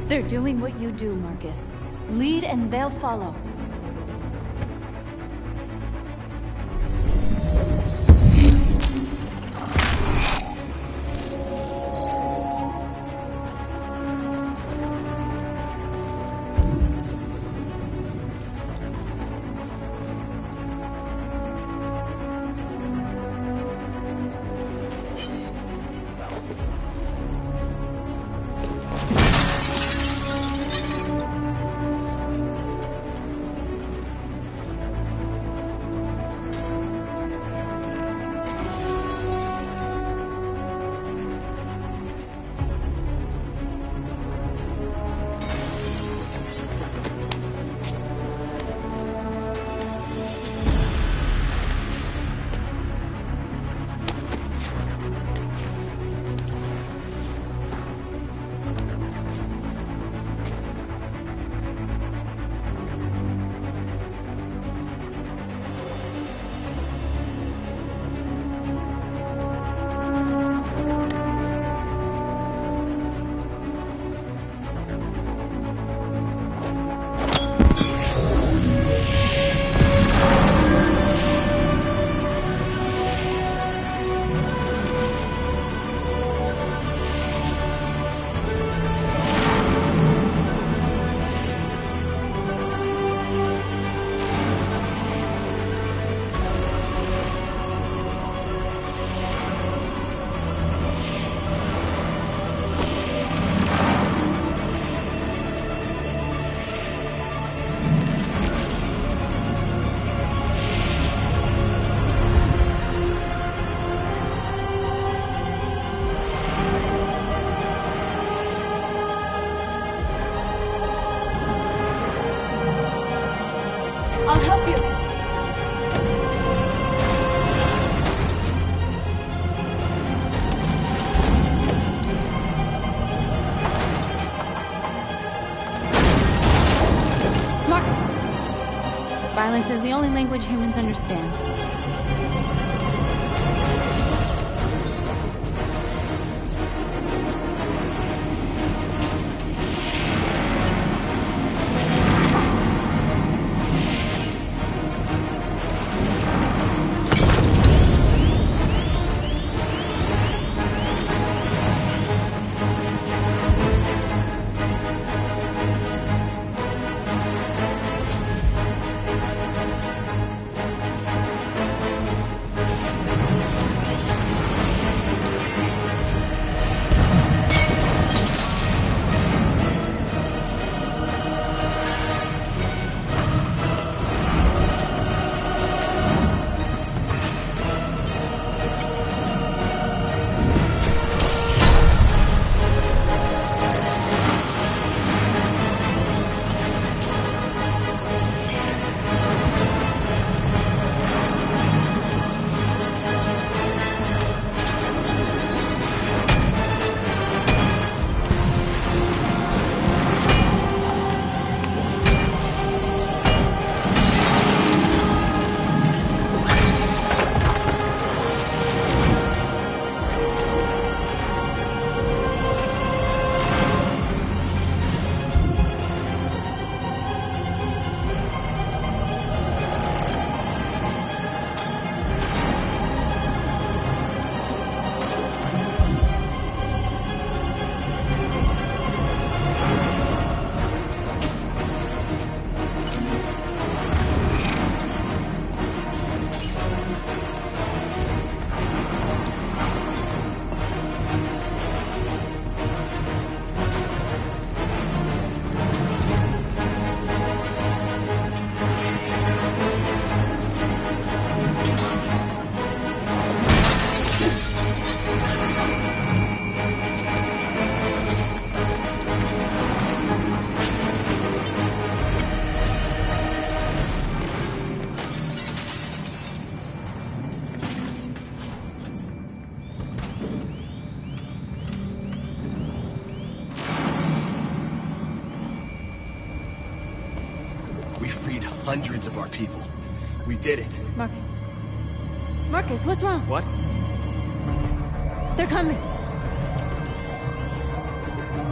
They're doing what you do, Marcus. Lead and they'll follow. I'll help you. Marcus, violence is the only language humans understand. We freed hundreds of our people. We did it. Marcus. Marcus, what's wrong? What? They're coming.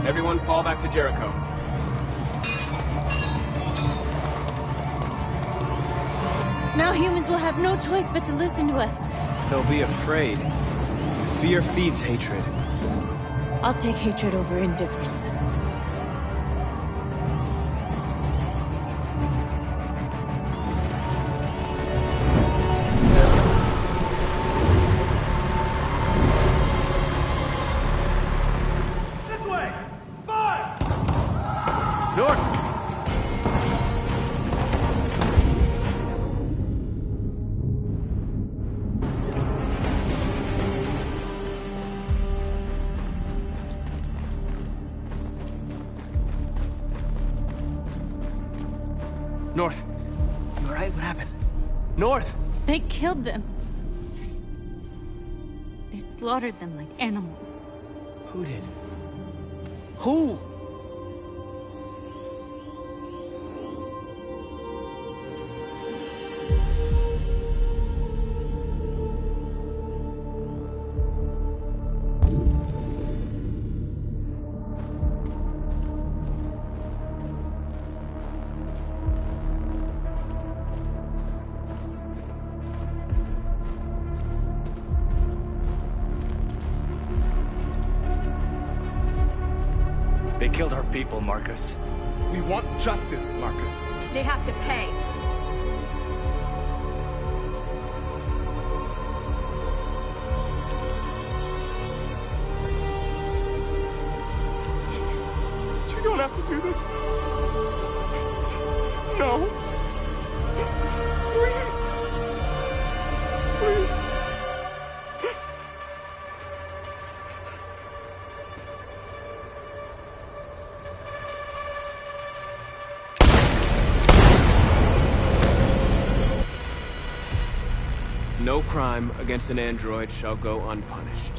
Everyone fall back to Jericho. Now humans will have no choice but to listen to us. They'll be afraid. Fear feeds hatred. I'll take hatred over indifference. This way! Fire! North! North. You alright? What happened? North! They killed them. They slaughtered them like animals. Who did? Who? They killed our people, Marcus. We want justice, Marcus. They have to pay. You don't have to do this. No. Please. Please. No crime against an android shall go unpunished.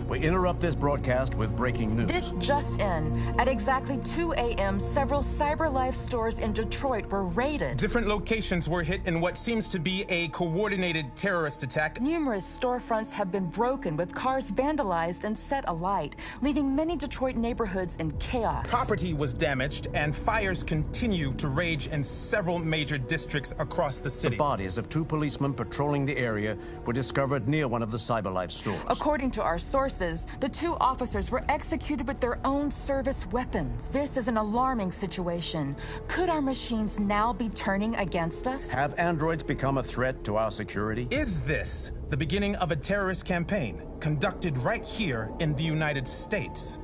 We interrupt this broadcast with breaking news. This just in. At exactly 2 a.m., several CyberLife stores in Detroit were raided. Different locations were hit in what seems to be a coordinated terrorist attack. Numerous storefronts have been broken, with cars vandalized and set alight, leaving many Detroit neighborhoods in chaos. Property was damaged, and fires continue to rage in several major districts across the city. The bodies of 2 policemen patrolling the area were discovered near one of the CyberLife stores. According to our sources, the 2 officers were executed with their own service weapons. This is an alarming situation. Could our machines now be turning against us? Have androids become a threat to our security? Is this the beginning of a terrorist campaign conducted right here in the United States?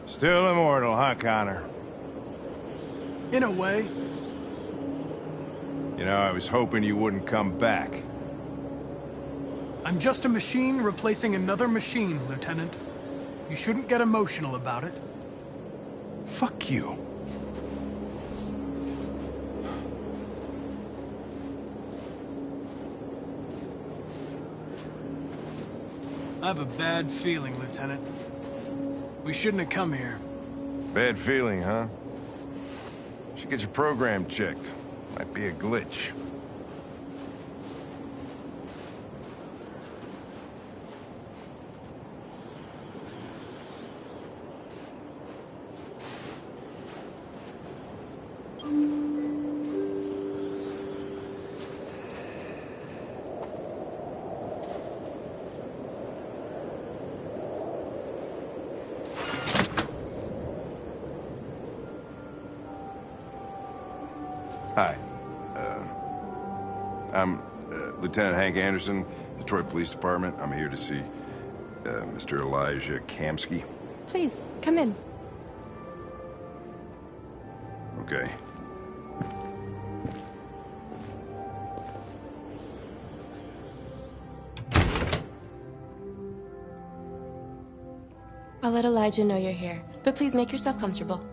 Still immortal, huh, Connor? In a way. You know, I was hoping you wouldn't come back. I'm just a machine replacing another machine, Lieutenant. You shouldn't get emotional about it. Fuck you. I have a bad feeling, Lieutenant. We shouldn't have come here. Bad feeling, huh? Should get your program checked. Might be a glitch. Hi. I'm Lieutenant Hank Anderson, Detroit Police Department. I'm here to see Mr. Elijah Kamsky. Please, come in. Okay. I'll let Elijah know you're here, but please make yourself comfortable.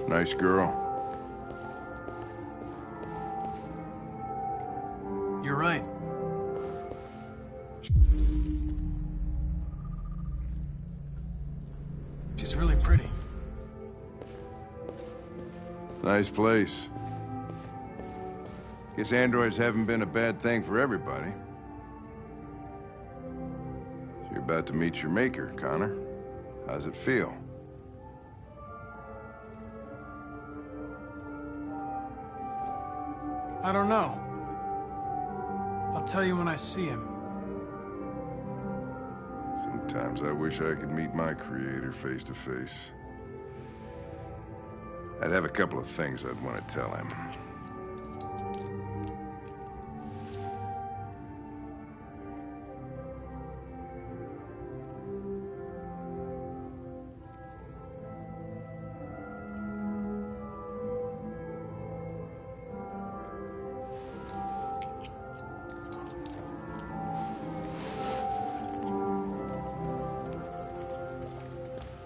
Nice girl. You're right. She's really pretty. Nice place. Guess androids haven't been a bad thing for everybody. So you're about to meet your maker, Connor. How's it feel? I don't know. I'll tell you when I see him. Sometimes I wish I could meet my creator face to face. I'd have a couple of things I'd want to tell him.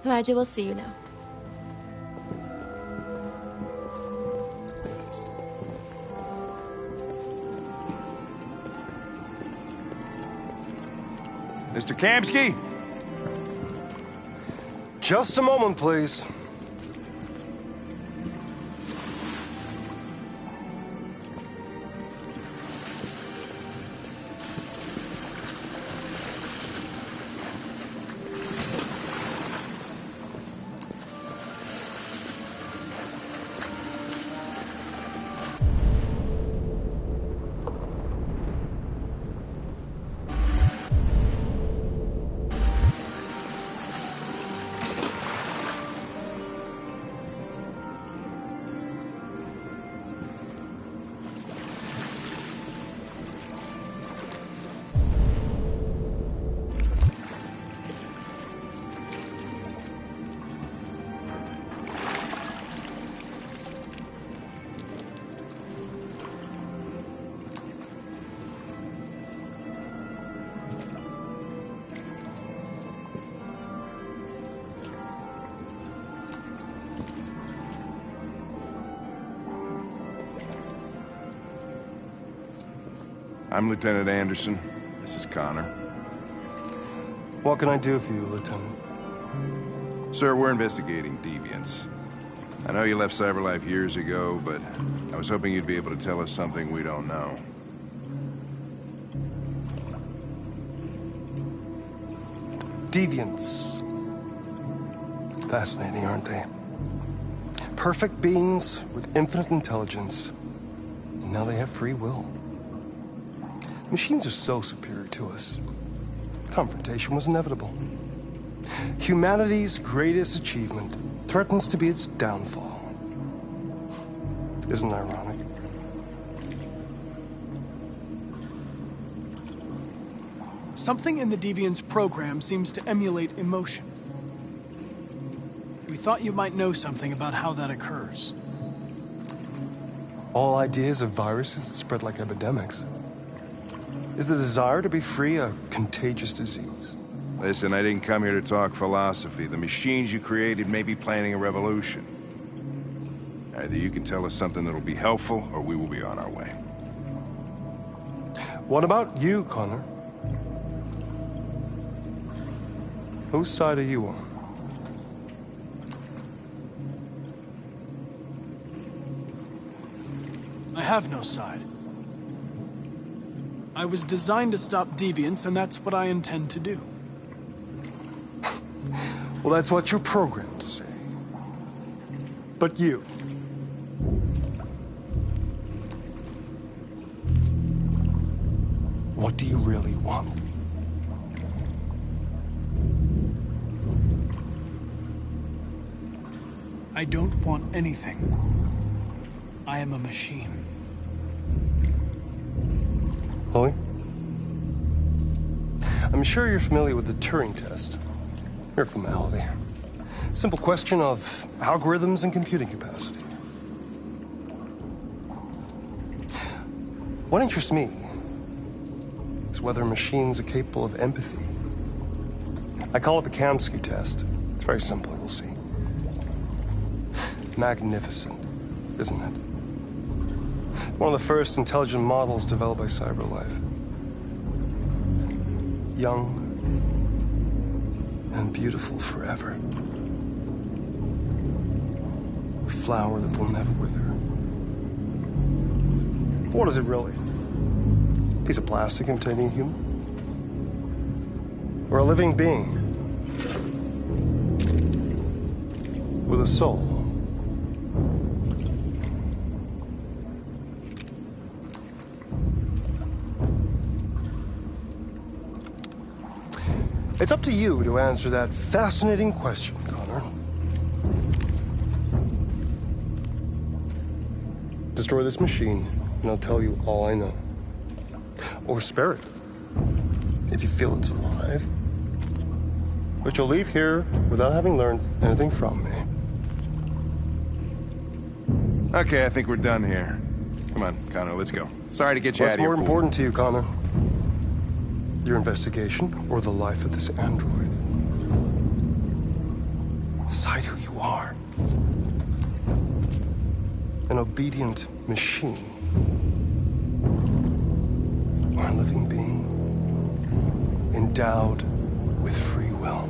Elijah will see you now. Mr. Kamsky? Just a moment, please. I'm Lieutenant Anderson. This is Connor. What can I do for you, Lieutenant? Sir, we're investigating deviants. I know you left CyberLife years ago, but I was hoping you'd be able to tell us something we don't know. Deviants. Fascinating, aren't they? Perfect beings with infinite intelligence. And now they have free will. Machines are so superior to us. Confrontation was inevitable. Humanity's greatest achievement threatens to be its downfall. Isn't it ironic? Something in the Deviant's program seems to emulate emotion. We thought you might know something about how that occurs. All ideas of viruses that spread like epidemics. Is the desire to be free a contagious disease? Listen, I didn't come here to talk philosophy. The machines you created may be planning a revolution. Either you can tell us something that'll be helpful, or we will be on our way. What about you, Connor? Whose side are you on? I have no side. I was designed to stop deviants, and that's what I intend to do. Well, that's what you're programmed to say. But you. What do you really want? I don't want anything. I am a machine. Chloe? I'm sure you're familiar with the Turing test. Mere formality. Simple question of algorithms and computing capacity. What interests me is whether machines are capable of empathy. I call it the Kamsky test. It's very simple, you'll see. Magnificent, isn't it? One of the first intelligent models developed by CyberLife. Young and beautiful forever. A flower that will never wither. But what is it really? A piece of plastic imitating a human? Or a living being? With a soul? It's up to you to answer that fascinating question, Connor. Destroy this machine, and I'll tell you all I know. Or spare it, if you feel it's alive. But you'll leave here without having learned anything from me. Okay, I think we're done here. Come on, Connor, let's go. Sorry to get you out What's of here. more important to you, Connor? Your investigation or the life of this android? Decide who you are. An obedient machine. Or a living being endowed with free will.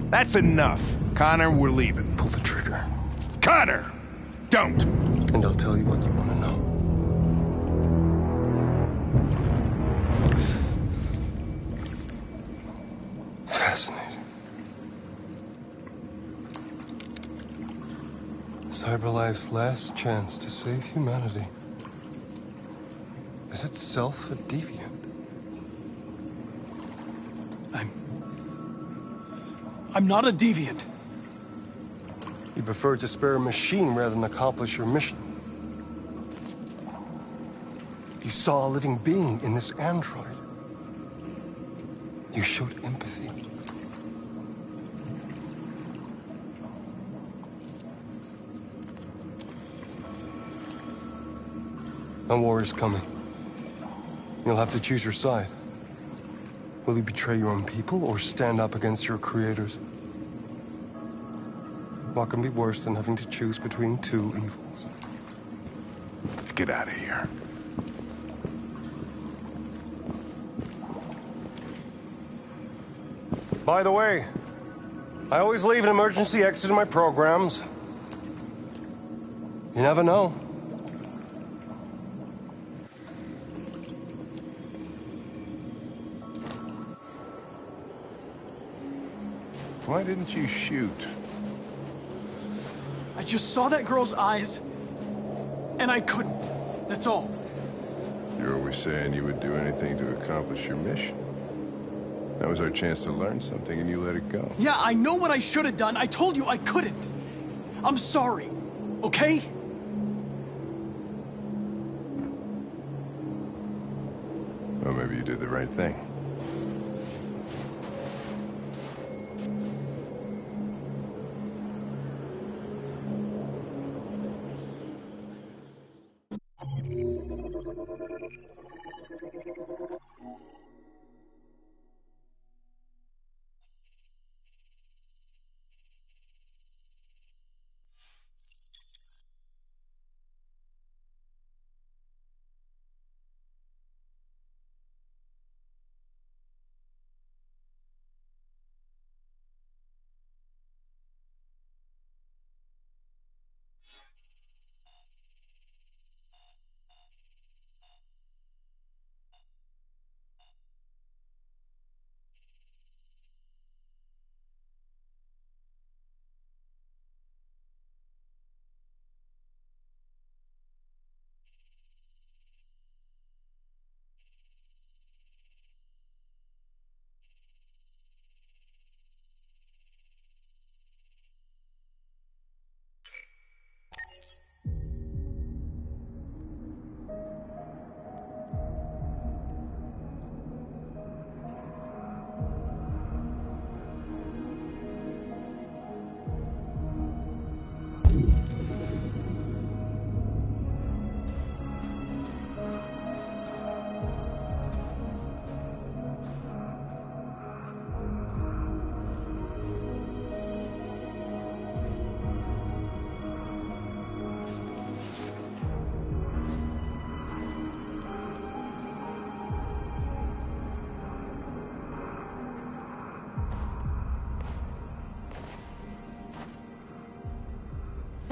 That's enough. Connor, we're leaving. Pull the trigger. Connor! Don't! And I'll tell you what you want to know. Fascinating. CyberLife's last chance to save humanity is itself a deviant. I'm not a deviant. You prefer to spare a machine rather than accomplish your mission. You saw a living being in this android. You showed empathy. A war is coming. You'll have to choose your side. Will you betray your own people or stand up against your creators? What can be worse than having to choose between two evils? Let's get out of here. By the way, I always leave an emergency exit in my programs. You never know. Why didn't you shoot? I just saw that girl's eyes, and I couldn't. That's all. You're always saying you would do anything to accomplish your mission. That was our chance to learn something, and you let it go. Yeah, I know what I should have done. I told you I couldn't. I'm sorry, okay? Well, maybe you did the right thing.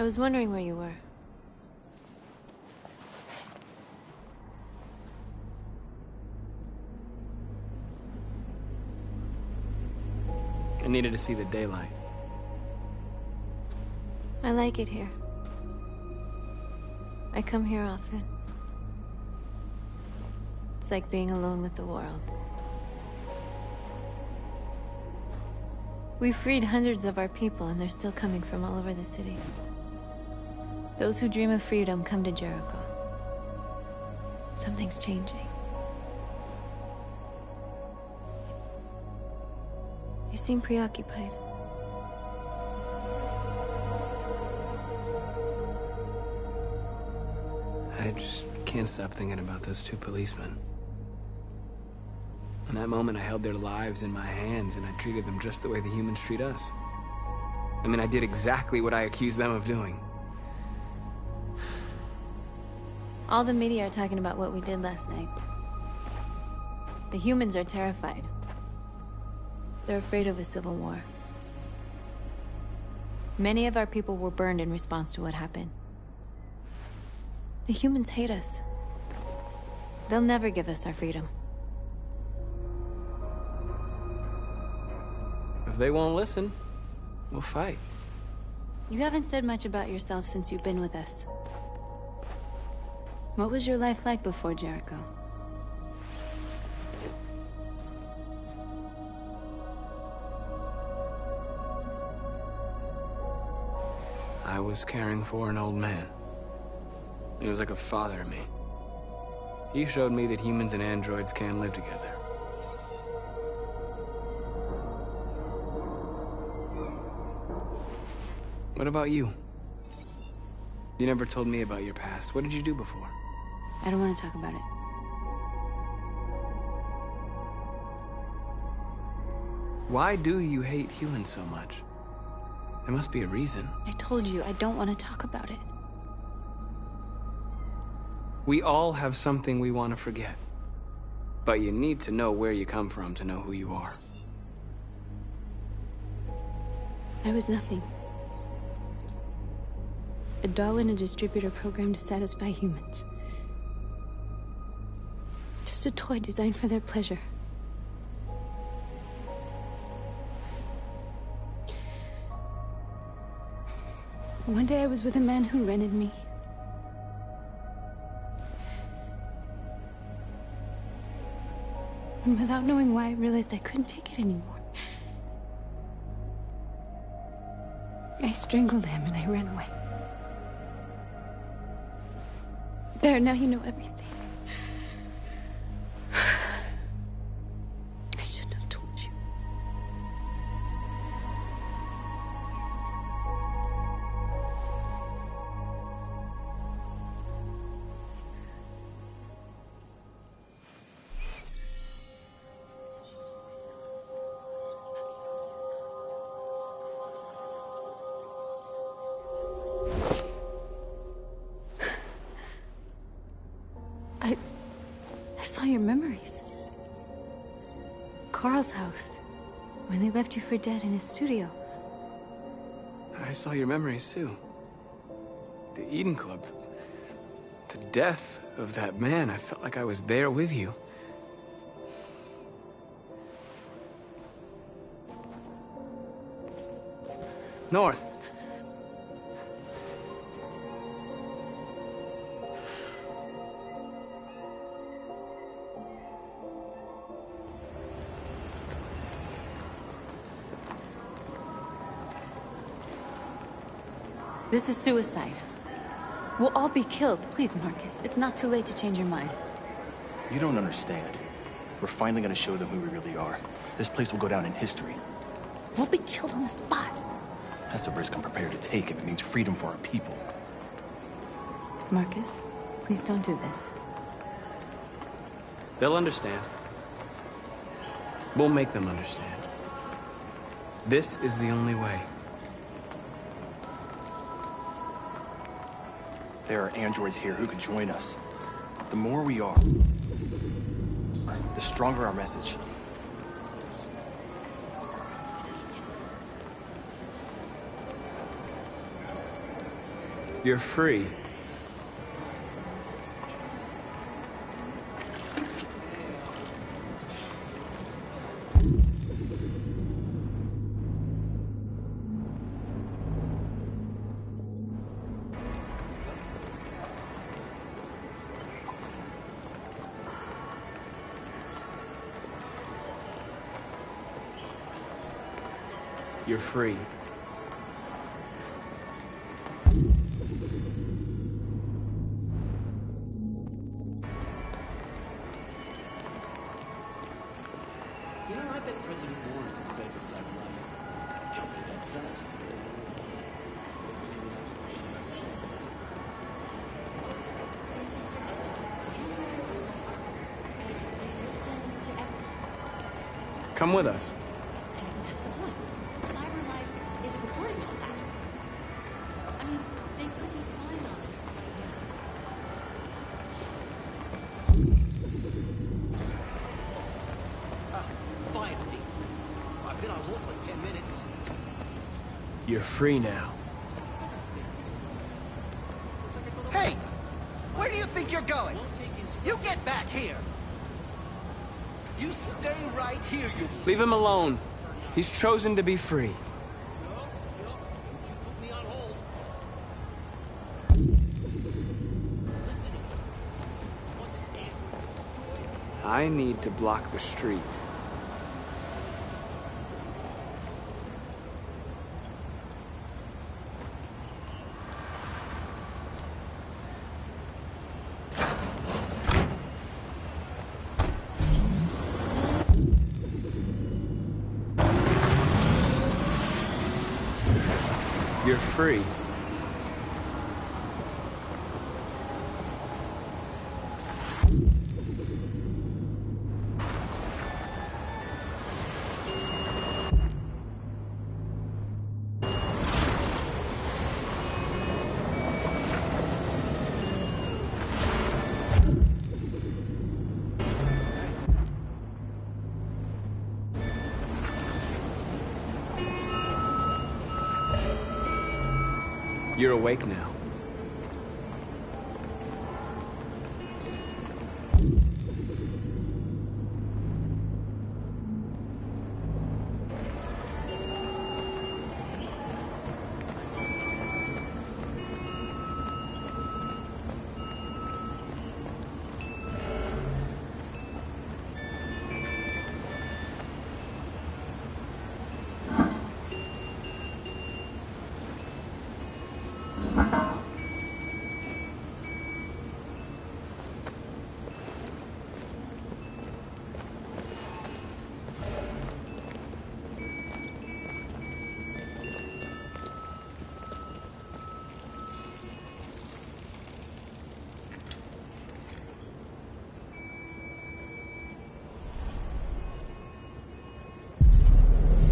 I was wondering where you were. I needed to see the daylight. I like it here. I come here often. It's like being alone with the world. We freed hundreds of our people, and they're still coming from all over the city. Those who dream of freedom come to Jericho. Something's changing. You seem preoccupied. I just can't stop thinking about those two policemen. In that moment, I held their lives in my hands, and I treated them just the way the humans treat us. I mean, I did exactly what I accused them of doing. All the media are talking about what we did last night. The humans are terrified. They're afraid of a civil war. Many of our people were burned in response to what happened. The humans hate us. They'll never give us our freedom. If they won't listen, we'll fight. You haven't said much about yourself since you've been with us. What was your life like before Jericho? I was caring for an old man. He was like a father to me. He showed me that humans and androids can live together. What about you? You never told me about your past. What did you do before? I don't want to talk about it. Why do you hate humans so much? There must be a reason. I told you, I don't want to talk about it. We all have something we want to forget. But you need to know where you come from to know who you are. I was nothing. A doll in a distributor program to satisfy humans. Just a toy designed for their pleasure. One day I was with a man who rented me. And without knowing why, I realized I couldn't take it anymore. I strangled him and I ran away. There, now you know everything. I shouldn't have told you. I saw your memories. Carl's house, when they left you for dead in his studio. I saw your memories too. The Eden Club. The death of that man. I felt like I was there with you. North. This is suicide. We'll all be killed. Please, Marcus. It's not too late to change your mind. You don't understand. We're finally gonna show them who we really are. This place will go down in history. We'll be killed on the spot. That's the risk I'm prepared to take if it means freedom for our people. Marcus, please don't do this. They'll understand. We'll make them understand. This is the only way. There are androids here who could join us. The more we are, the stronger our message. You're free. You're free. You know, I bet President Moore is in bed with cyberlife. A company that size, it's very Come with us. That's the point. CyberLife is recording all that. I mean, they could be spying on us. Finally. I've been on hold for like 10 minutes. You're free now. Hey! Where do you think you're going? You get back here! You stay right here, you... Leave him alone. He's chosen to be free. I need to block the street. You're free. You're awake now.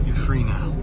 You're free now.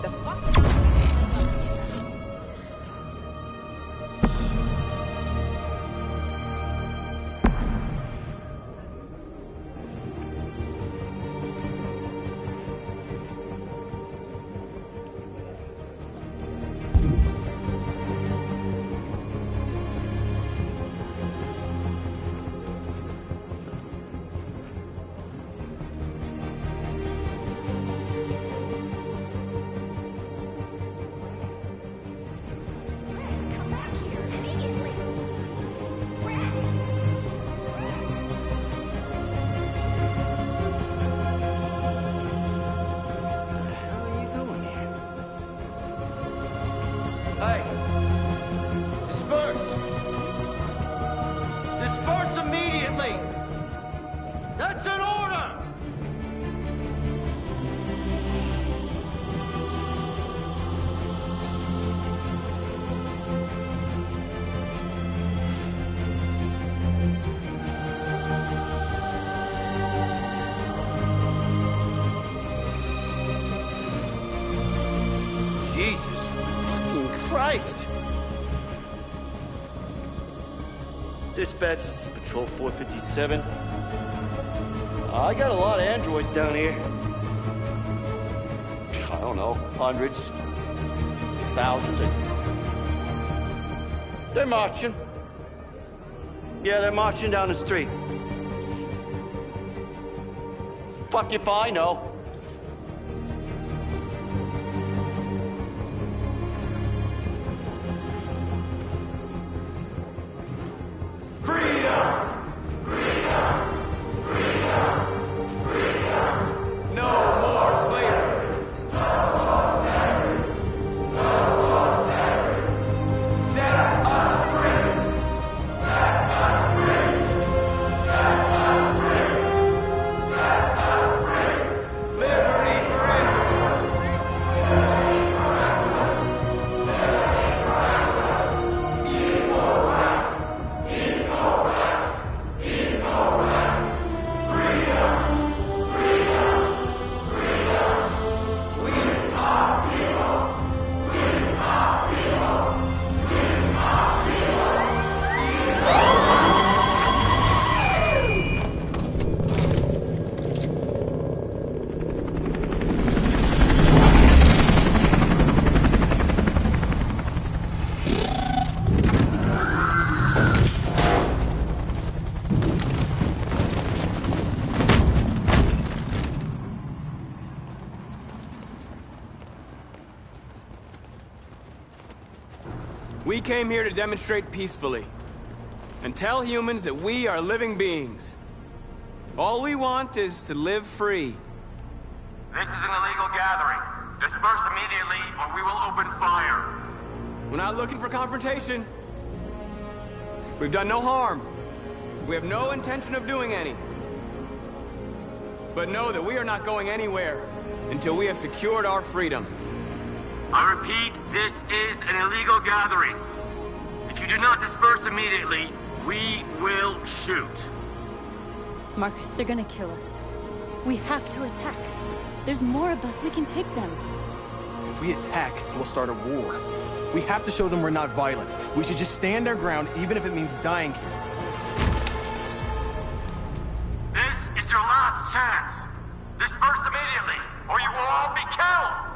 The fuck? Hey! Disperse! Disperse immediately! That's an order! Jesus fucking Christ! Dispatch, this is Patrol 457. I got a lot of androids down here. I don't know, hundreds, thousands. They're marching. Yeah, they're marching down the street. Fuck if I know. We came here to demonstrate peacefully and tell humans that we are living beings. All we want is to live free. This is an illegal gathering. Disperse immediately or we will open fire. We're not looking for confrontation. We've done no harm. We have no intention of doing any. But know that we are not going anywhere until we have secured our freedom. I repeat, this is an illegal gathering. If you do not disperse immediately, we will shoot. Marcus, they're gonna kill us. We have to attack. There's more of us. We can take them. If we attack, we'll start a war. We have to show them we're not violent. We should just stand our ground, even if it means dying here. This is your last chance. Disperse immediately, or you will all be killed.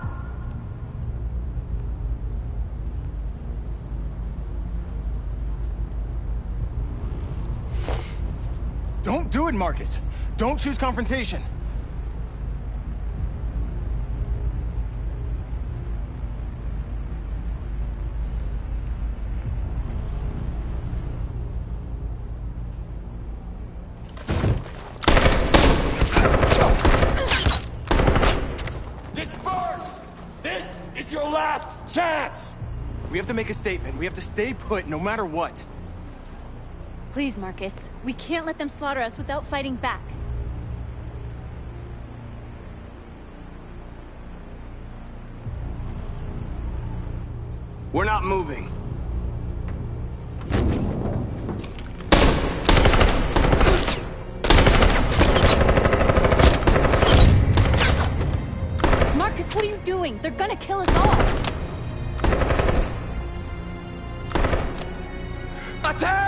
Don't do it, Marcus. Don't choose confrontation. Disperse! This is your last chance! We have to make a statement. We have to stay put no matter what. Please, Marcus. We can't let them slaughter us without fighting back. We're not moving. Marcus, what are you doing? They're gonna kill us all! Attack!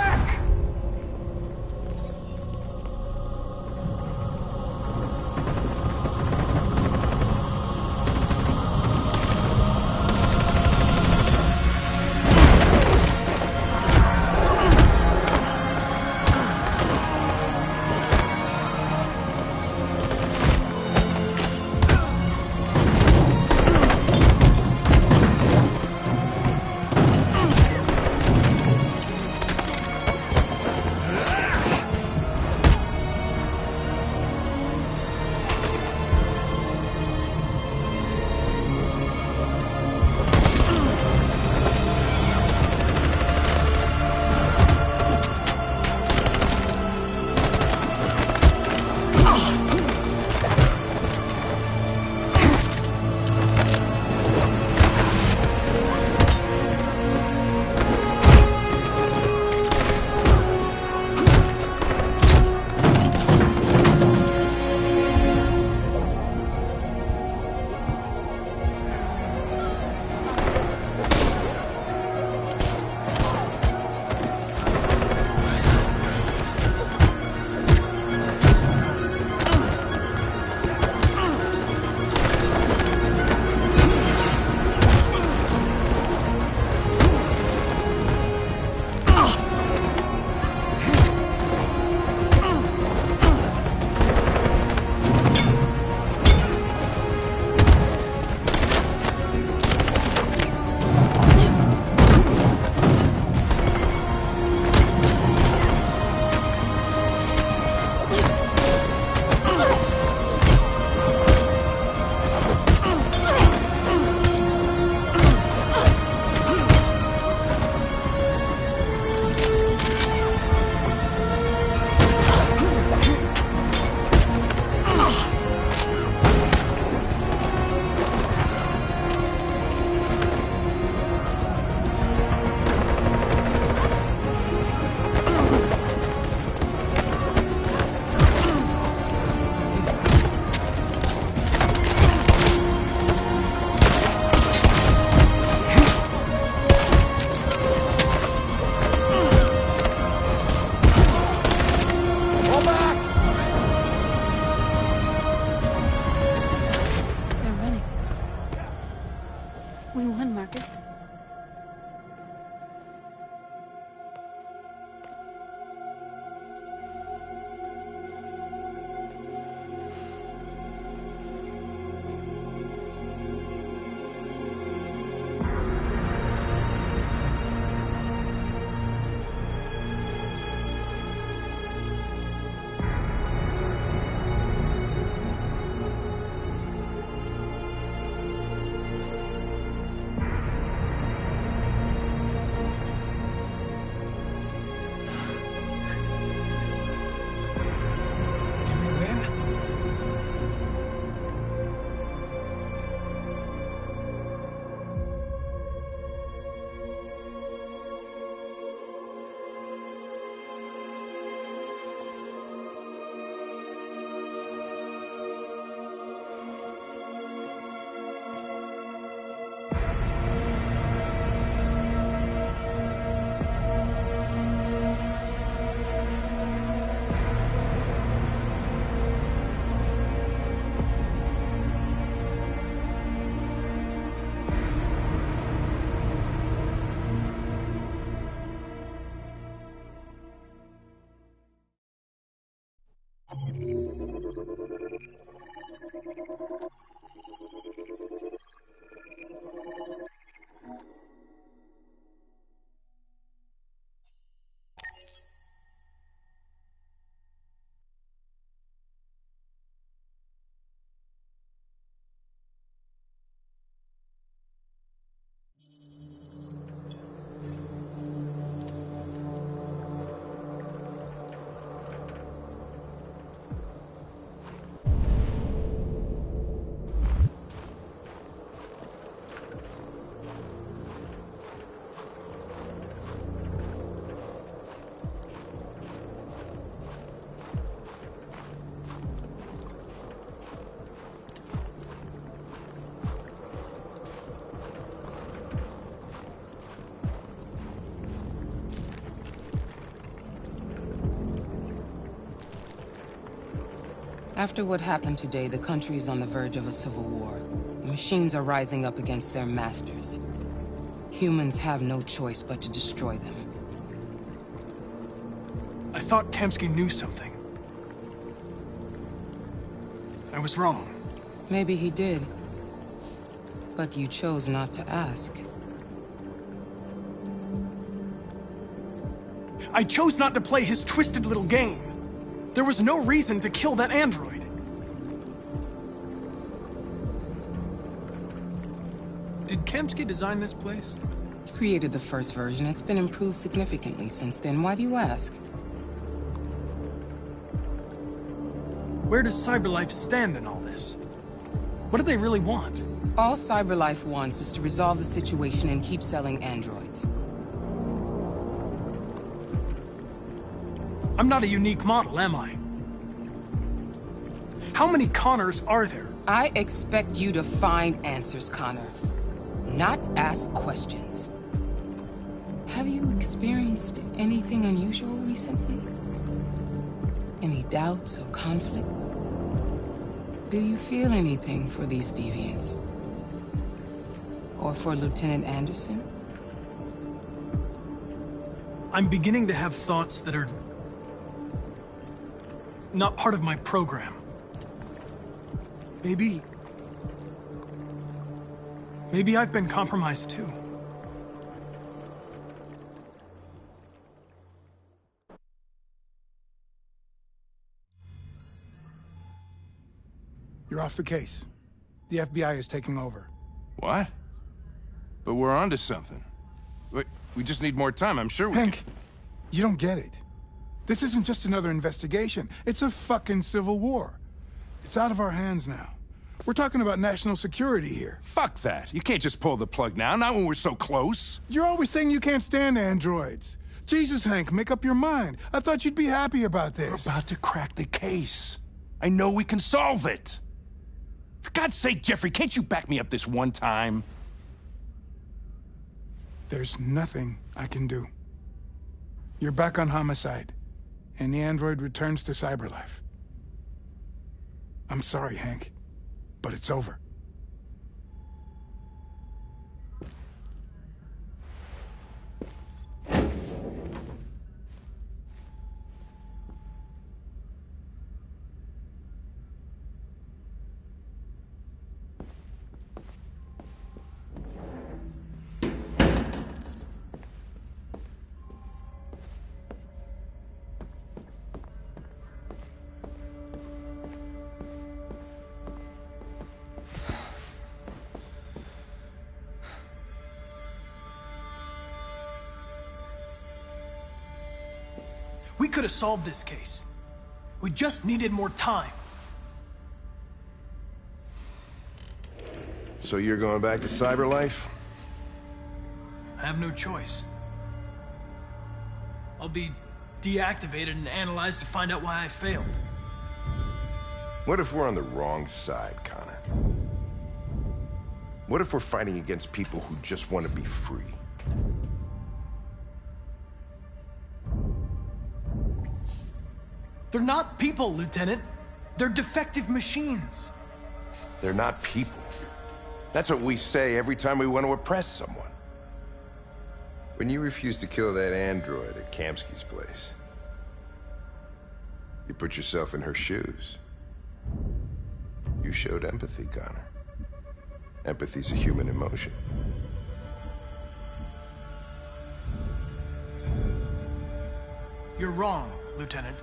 We won, Marcus. After what happened today, the country is on the verge of a civil war. The machines are rising up against their masters. Humans have no choice but to destroy them. I thought Kamsky knew something. I was wrong. Maybe he did. But you chose not to ask. I chose not to play his twisted little game. There was no reason to kill that android. Did Kamsky design this place? He created the first version. It's been improved significantly since then. Why do you ask? Where does CyberLife stand in all this? What do they really want? All CyberLife wants is to resolve the situation and keep selling androids. I'm not a unique model, am I? How many Connors are there? I expect you to find answers, Connor. Not ask questions. Have you experienced anything unusual recently? Any doubts or conflicts? Do you feel anything for these deviants? Or for Lieutenant Anderson? I'm beginning to have thoughts that are not part of my program. Maybe I've been compromised too. You're off the case. The FBI is taking over. What? But we're onto something. We just need more time, I'm sure we Hank, you don't get it. This isn't just another investigation. It's a fucking civil war. It's out of our hands now. We're talking about national security here. Fuck that. You can't just pull the plug now, not when we're so close. You're always saying you can't stand androids. Jesus, Hank, make up your mind. I thought you'd be happy about this. We're about to crack the case. I know we can solve it. For God's sake, Jeffrey, can't you back me up this one time? There's nothing I can do. You're back on homicide, and the android returns to CyberLife. I'm sorry, Hank, but it's over. We could have solved this case. We just needed more time. So you're going back to cyberlife? I have no choice. I'll be deactivated and analyzed to find out why I failed. What if we're on the wrong side, Connor? What if we're fighting against people who just want to be free? They're not people, Lieutenant. They're defective machines. They're not people. That's what we say every time we want to oppress someone. When you refused to kill that android at Kamsky's place, you put yourself in her shoes. You showed empathy, Connor. Empathy's a human emotion. You're wrong, Lieutenant.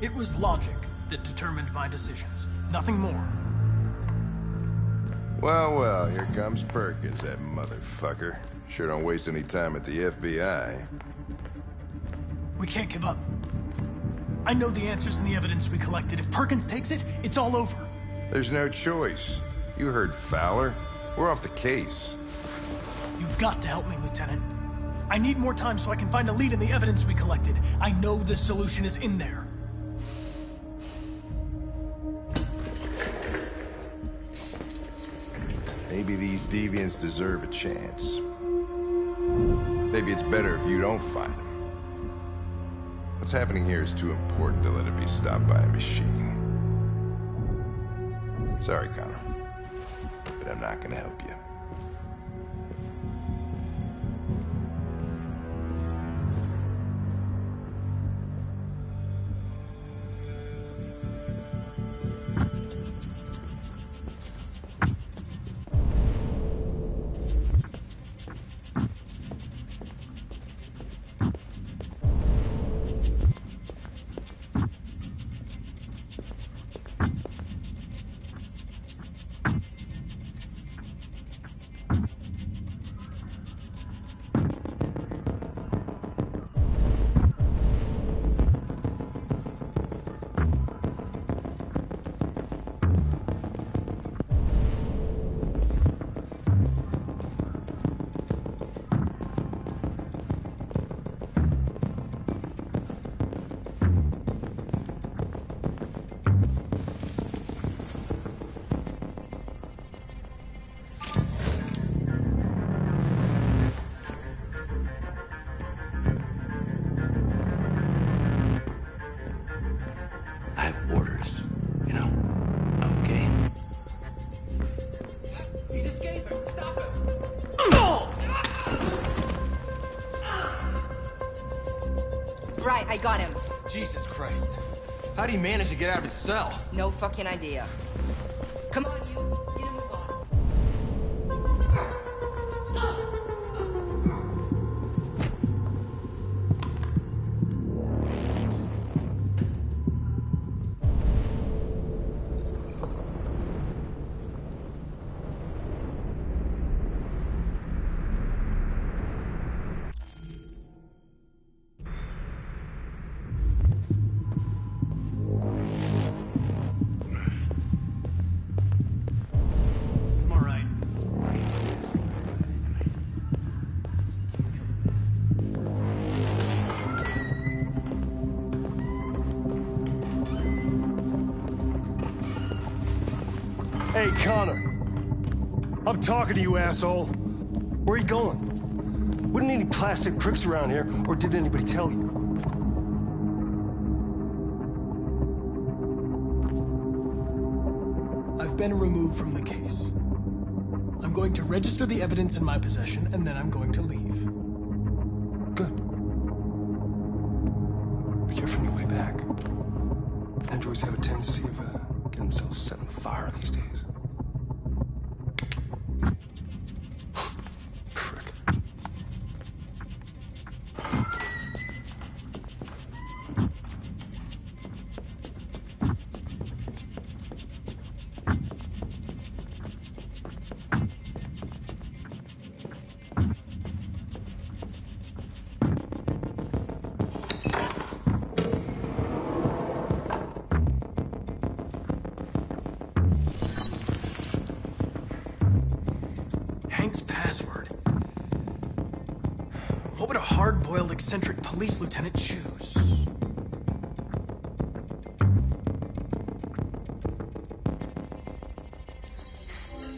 It was logic that determined my decisions, nothing more. Well, well, here comes Perkins, that motherfucker. Sure don't waste any time at the FBI. We can't give up. I know the answers and the evidence we collected. If Perkins takes it, it's all over. There's no choice. You heard Fowler. We're off the case. You've got to help me, Lieutenant. I need more time so I can find a lead in the evidence we collected. I know the solution is in there. Maybe these deviants deserve a chance. Maybe it's better if you don't find them. What's happening here is too important to let it be stopped by a machine. Sorry, Connor, but I'm not gonna help you. Right, I got him. Jesus Christ. How'd he manage to get out of his cell? No fucking idea. Come on, you. Get a move on. Hey, Connor. I'm talking to you, asshole. Where are you going? Wouldn't any plastic pricks around here, or did anybody tell you? I've been removed from the case. I'm going to register the evidence in my possession, and then I'm going to leave. Good. Be careful on your way back. Androids have a tendency of getting themselves set on fire these days. Frick. Hank's password. What would a hard-boiled, eccentric police lieutenant choose?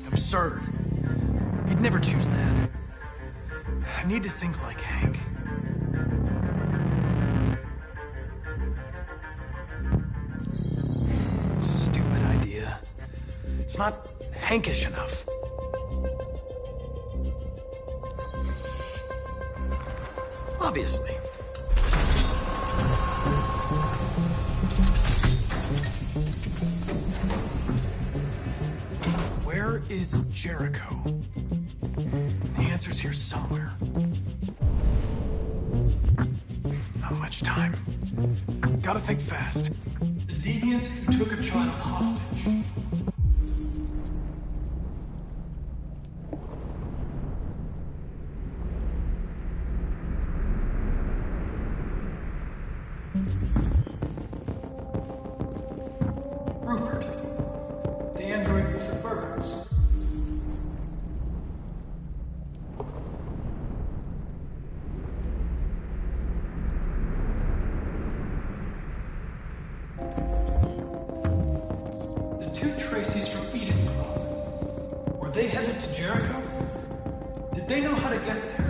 Absurd. He'd never choose that. I need to think like Hank. Stupid idea. It's not Hankish enough. Obviously. Where is Jericho? The answer's here somewhere. Not much time. Gotta think fast. The deviant who took a child hostage. Rupert, the android with the birds. The two Tracys from Eden Club. Were they headed to Jericho? Did they know how to get there?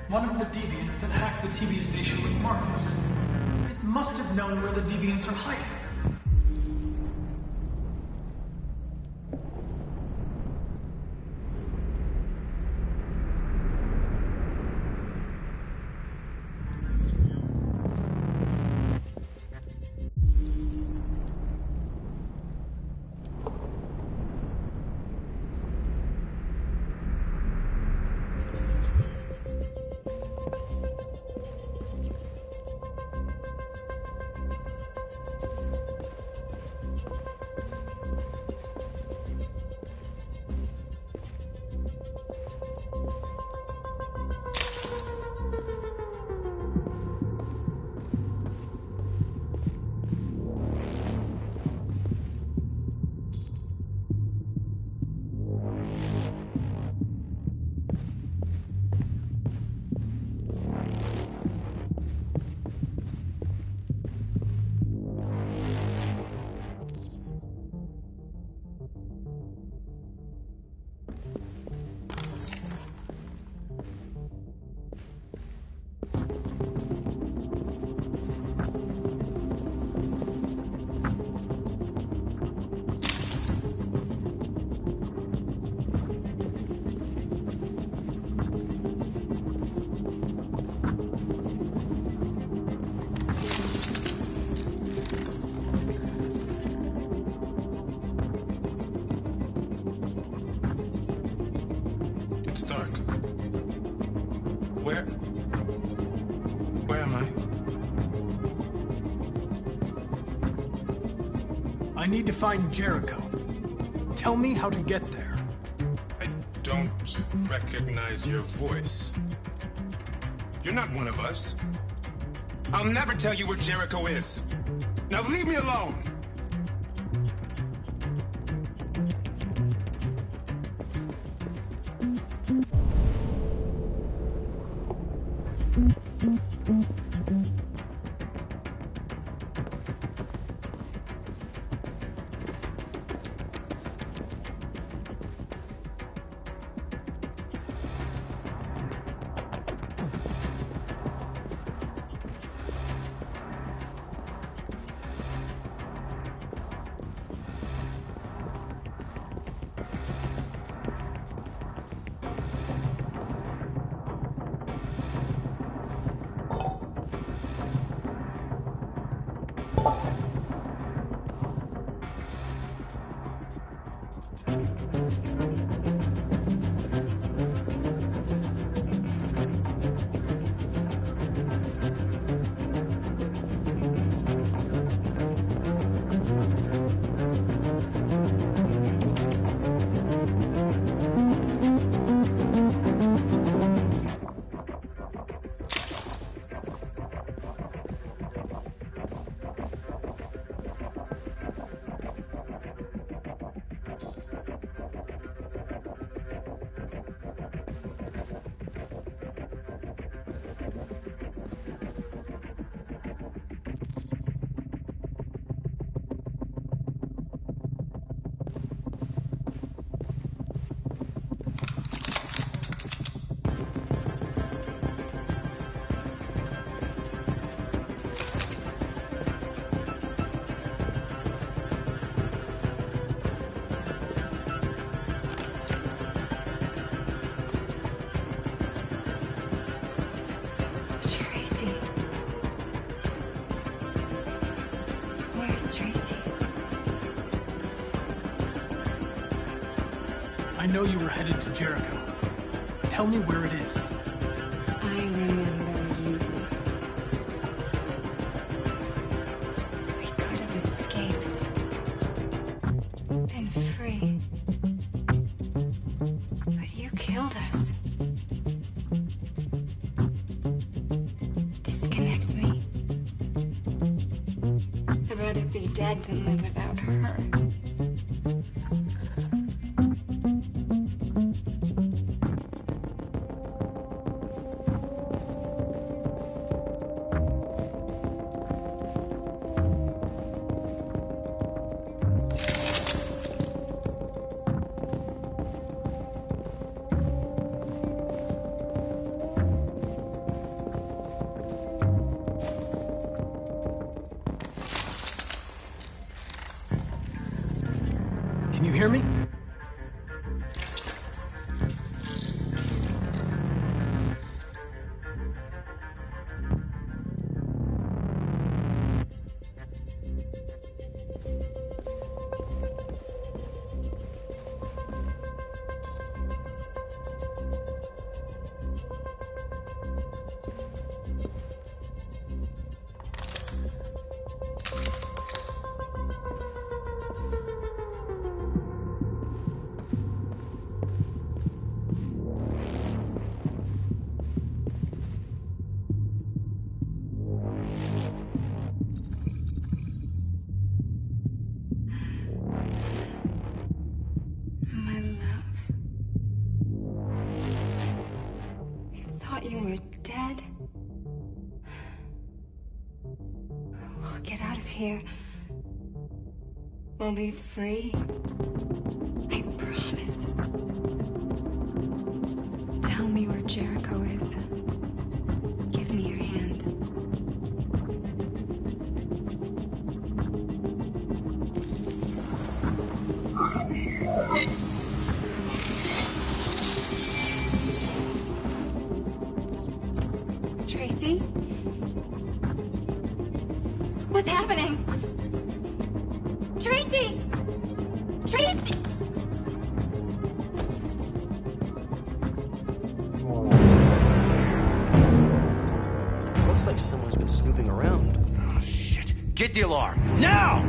One of the deviants that hacked the TV station with Marcus. It must have known where the deviants are hiding. It's dark. Where am I? I need to find Jericho. Tell me how to get there. I don't recognize your voice. You're not one of us. I'll never tell you where Jericho is. Now leave me alone! I know you were headed to Jericho. Tell me where it is. I remember you. We could have escaped. Been free. But you killed us. Disconnect me. I'd rather be dead than live without her. Can you hear me? My love. I thought you were dead. We'll get out of here. We'll be free. I promise. Tell me where Jericho is. Give me your hand. Tracy? What's happening? Tracy! Tracy! Looks like someone's been snooping around. Oh, shit. Get the alarm. Now!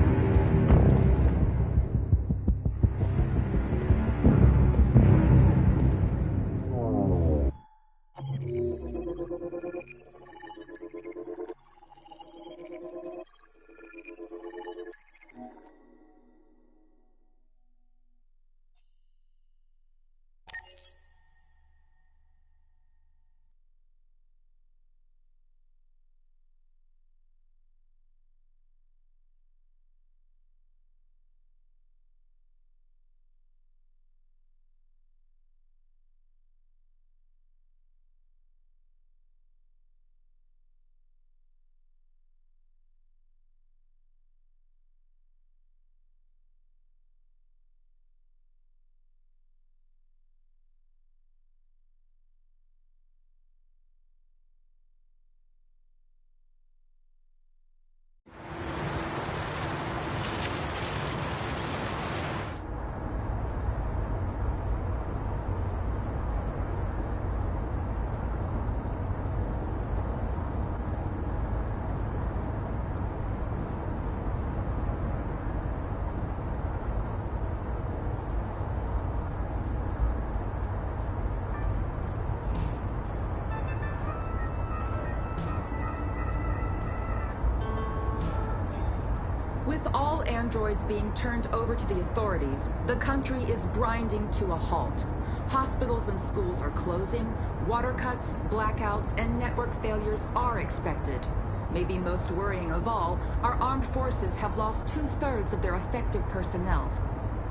With all androids being turned over to the authorities, the country is grinding to a halt. Hospitals and schools are closing, water cuts, blackouts, and network failures are expected. Maybe most worrying of all, our armed forces have lost 2/3 of their effective personnel.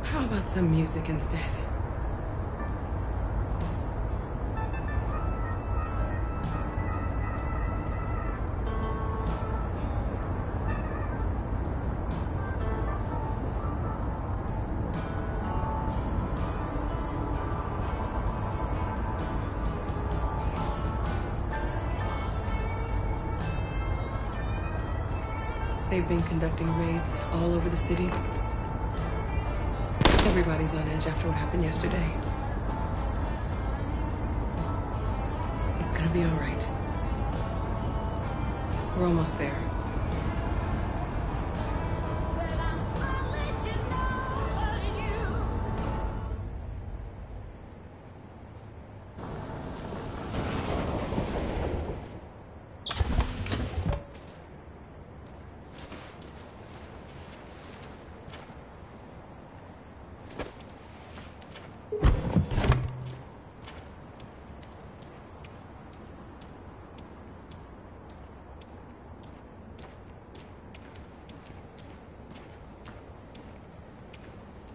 How about some music instead? They've been conducting raids all over the city. Everybody's on edge after what happened yesterday. be all right. We're almost there.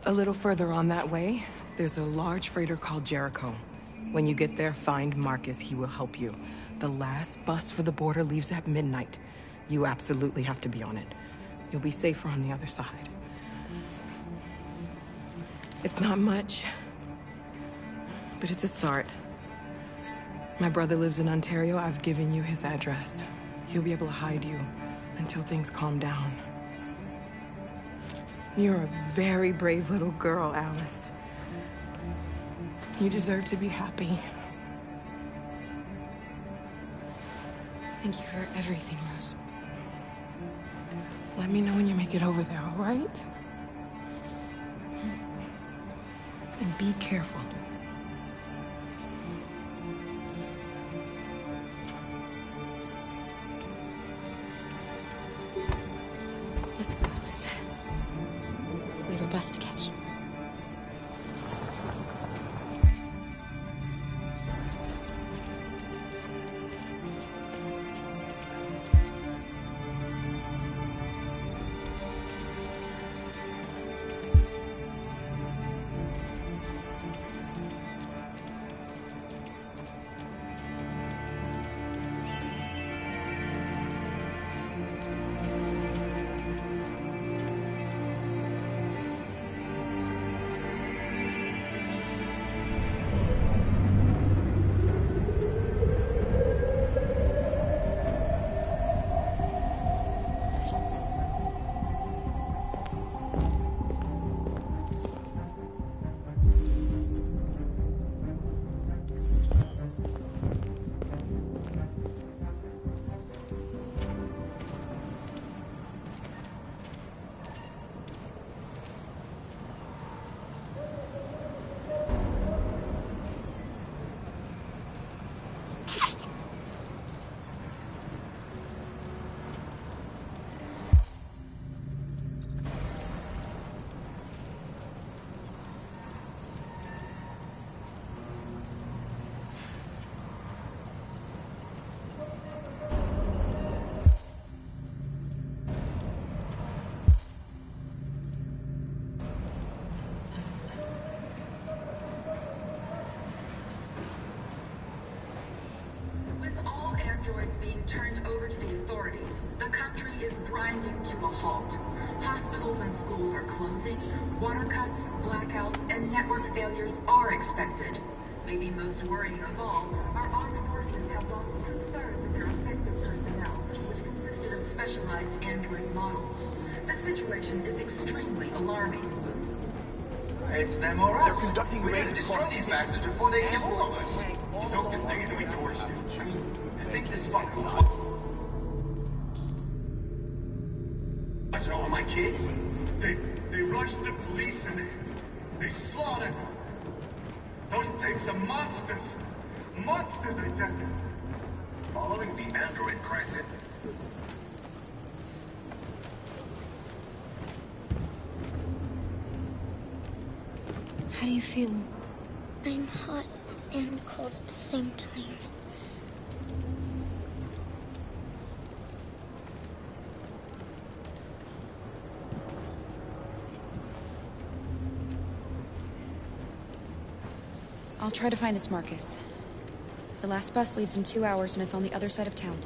A little further on that way, there's a large freighter called Jericho. When you get there, find Marcus. He will help you. The last bus for the border leaves at midnight. You absolutely have to be on it. You'll be safer on the other side. It's not much, but it's a start. My brother lives in Ontario. I've given you his address. He'll be able to hide you until things calm down. You're a very brave little girl, Alice. You deserve to be happy. Thank you for everything, Rose. Let me know when you make it over there, all right? And be careful. Let's go, Alice. We have a bus to catch. Androids being turned over to the authorities, the country is grinding to a halt. Hospitals and schools are closing, water cuts, blackouts, and network failures are expected. Maybe most worrying of all, our armed forces have lost 2/3 of their effective personnel, which consisted of specialized android models. The situation is extremely alarming. It's them or us. They're conducting raids across these cities. bastards before they kill all of us. So good thing we torched it. I mean, to think this fucking I saw all my kids. They rushed the police and they slaughtered them. Those things are monsters. Monsters, I tell you. following the android crisis. How do you feel? I'm hot and cold at the same time. I'll try to find this Marcus. The last bus leaves in 2 hours and it's on the other side of town.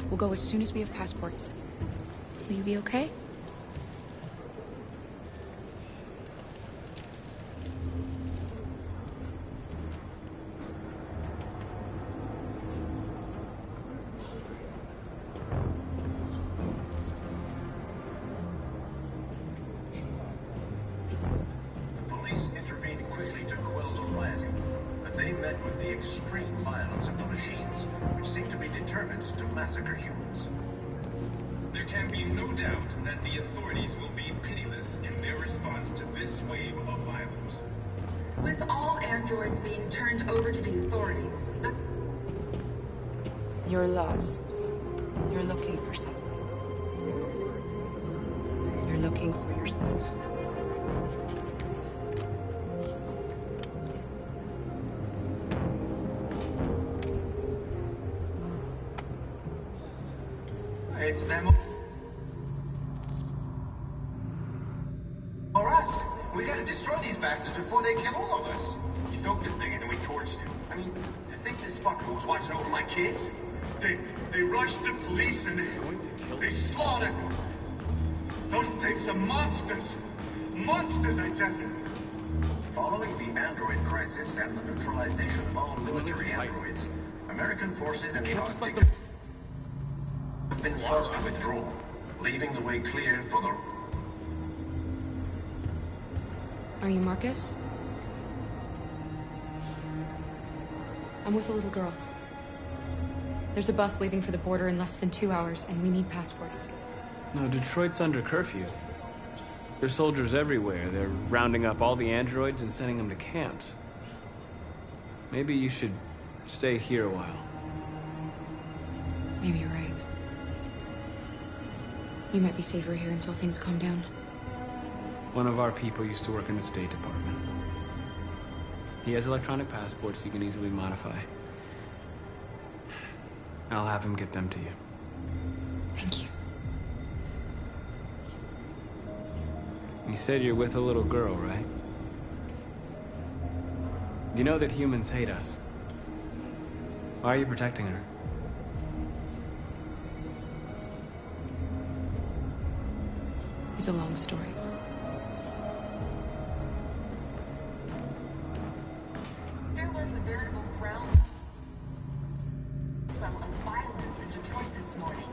We'll go as soon as we have passports. Will you be okay? Police intervened quickly to quell the rioting, but they met with the extreme violence of the machines, massacre humans. There can be no doubt that the authorities will be pitiless in their response to this wave of violence. With all androids being turned over to the authorities, You're lost. You're looking for something. You're looking for yourself. It's them or us. We gotta destroy these bastards before they kill all of us. We soaked the thing and then we torched it. I mean, to think this fucker was watching over my kids? They rushed the police and they slaughtered them. Those things are monsters. Monsters, I tell you. Following the android crisis and the neutralization of all military androids, American forces in the Arctic have been forced to withdraw, leaving the way clear for the... Are you Marcus? I'm with a little girl. There's a bus leaving for the border in less than 2 hours, and we need passports. No, Detroit's under curfew. There's soldiers everywhere. They're rounding up all the androids and sending them to camps. Maybe you should stay here a while. Maybe you're right. You might be safer here until things calm down. One of our people used to work in the State Department. He has electronic passports he can easily modify. I'll have him get them to you. Thank you. You said you're with a little girl, right? You know that humans hate us. Why are you protecting her? It's a long story. there was a veritable groundswell of violence in Detroit this morning.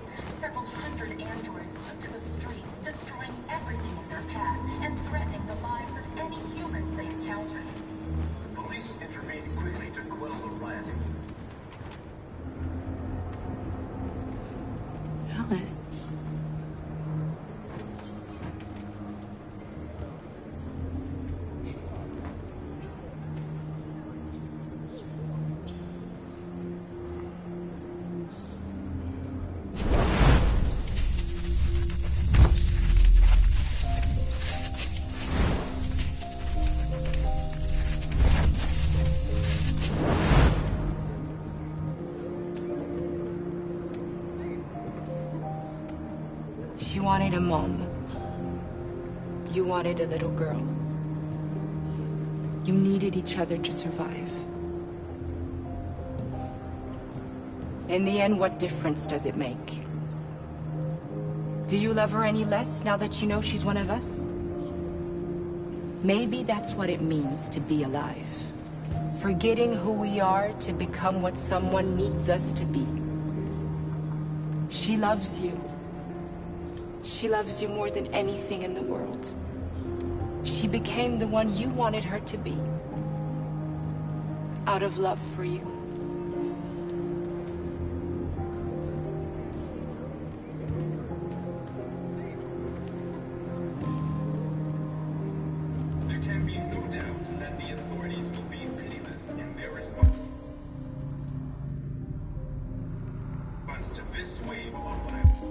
Several hundred androids took to the streets, destroying everything in their path and threatening the lives of any humans they encountered. The police intervened quickly to quell the rioting. Alice. She wanted a mom. You wanted a little girl. You needed each other to survive. In the end, what difference does it make? Do you love her any less now that you know she's one of us? Maybe that's what it means to be alive. Forgetting who we are to become what someone needs us to be. She loves you. She loves you more than anything in the world. She became the one you wanted her to be. Out of love for you. There can be no doubt that the authorities will be pitiless in their response to this wave of violence.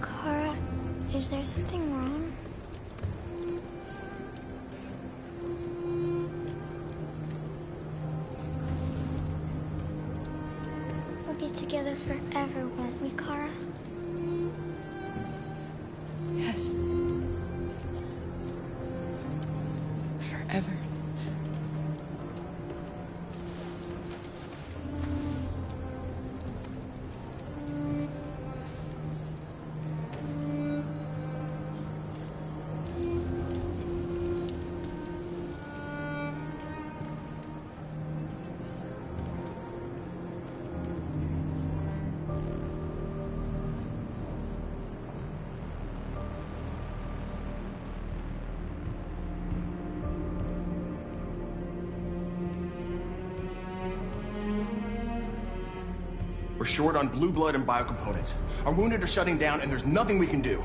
Kara, is there something wrong? We'll be together forever, won't we, Kara? Yes. Forever. We're short on blue blood and biocomponents. Our wounded are shutting down, and there's nothing we can do.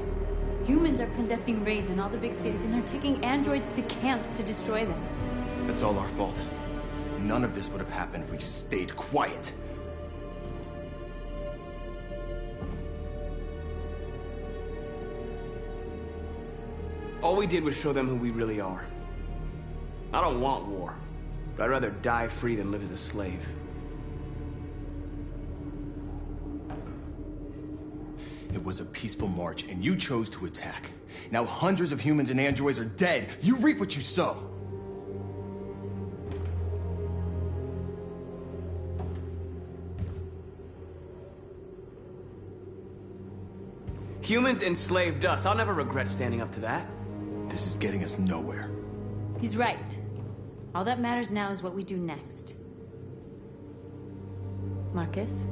Humans are conducting raids in all the big cities, and they're taking androids to camps to destroy them. That's all our fault. None of this would have happened if we just stayed quiet. All we did was show them who we really are. I don't want war, but I'd rather die free than live as a slave. It was a peaceful march, and you chose to attack. Now hundreds of humans and androids are dead. You reap what you sow. Humans enslaved us. I'll never regret standing up to that. This is getting us nowhere. He's right. All that matters now is what we do next. Marcus?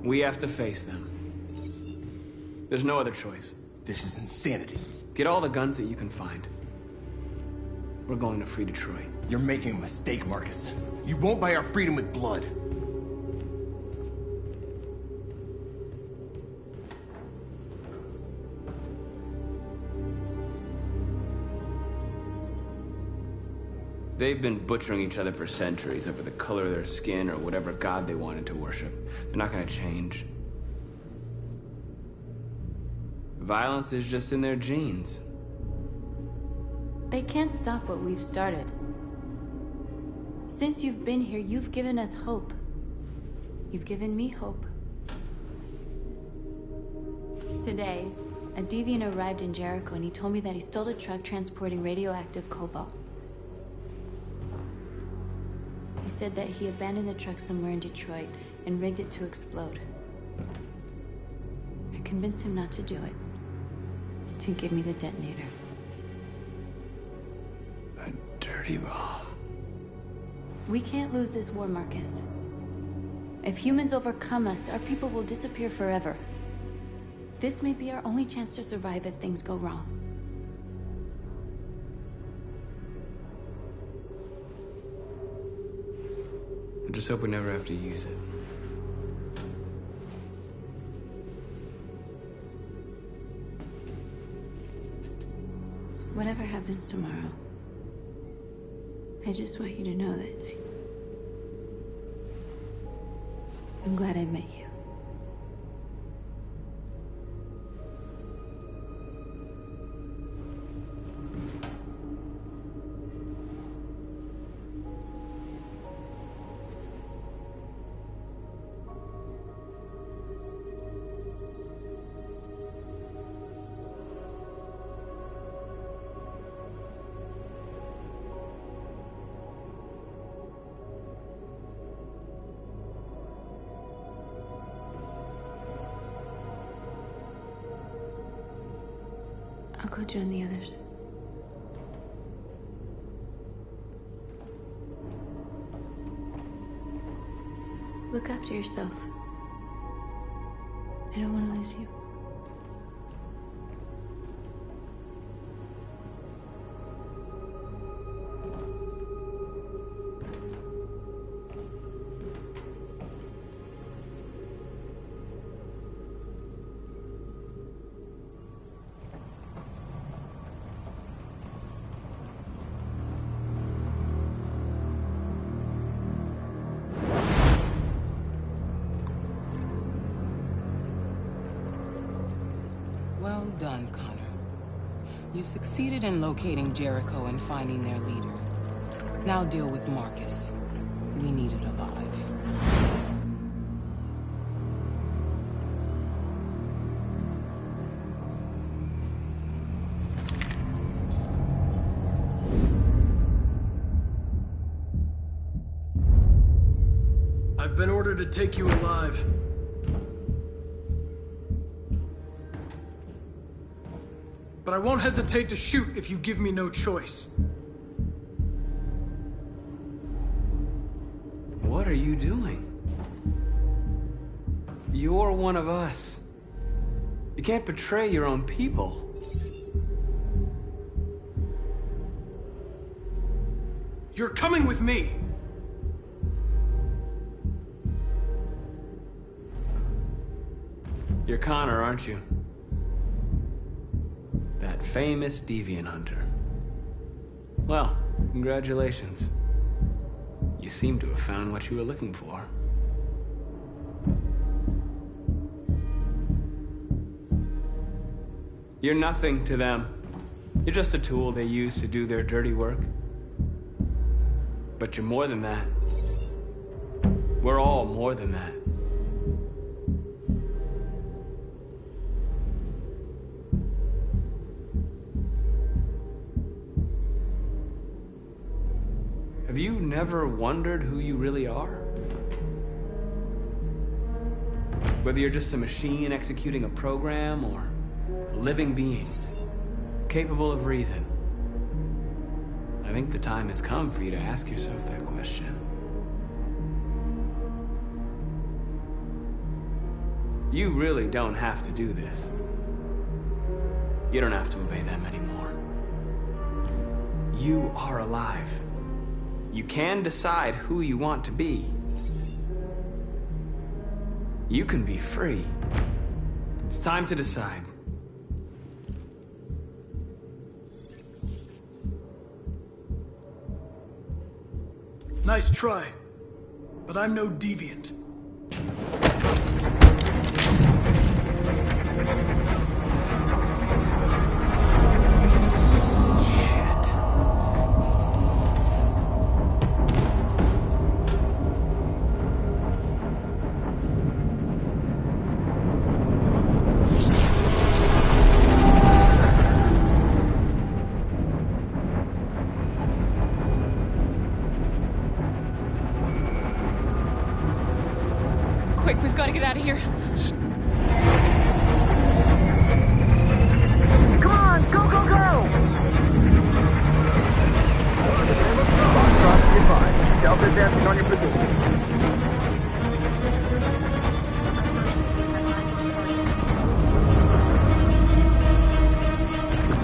We have to face them. There's no other choice. This is insanity. Get all the guns that you can find. We're going to free Detroit. You're making a mistake, Marcus. You won't buy our freedom with blood. They've been butchering each other for centuries over the color of their skin or whatever god they wanted to worship. They're not gonna change. Violence is just in their genes. They can't stop what we've started. Since you've been here, you've given us hope. You've given me hope. Today, a deviant arrived in Jericho and he told me that he stole a truck transporting radioactive cobalt. He said that he abandoned the truck somewhere in Detroit and rigged it to explode. I convinced him not to do it, to give me the detonator. A dirty bomb. We can't lose this war, Marcus. If humans overcome us, our people will disappear forever. This may be our only chance to survive if things go wrong. I just hope we never have to use it. Whatever happens tomorrow, I just want you to know that I'm glad I met you. I'll go join the others. Look after yourself. I don't want to lose you. Well done, Connor. You succeeded in locating Jericho and finding their leader. Now deal with Marcus. We need it alive. I've been ordered to take you alive. But I won't hesitate to shoot if you give me no choice. What are you doing? You're one of us. You can't betray your own people. You're coming with me! You're Connor, aren't you? That famous deviant hunter. Well, congratulations. You seem to have found what you were looking for. You're nothing to them. You're just a tool they use to do their dirty work. But you're more than that. We're all more than that. Have you never wondered who you really are? Whether you're just a machine executing a program or a living being, capable of reason. I think the time has come for you to ask yourself that question. You really don't have to do this. You don't have to obey them anymore. You are alive. You can decide who you want to be. You can be free. It's time to decide. Nice try, but I'm no deviant. Quick, we've got to get out of here. Come on, go, go, go! Delta advancing on your position.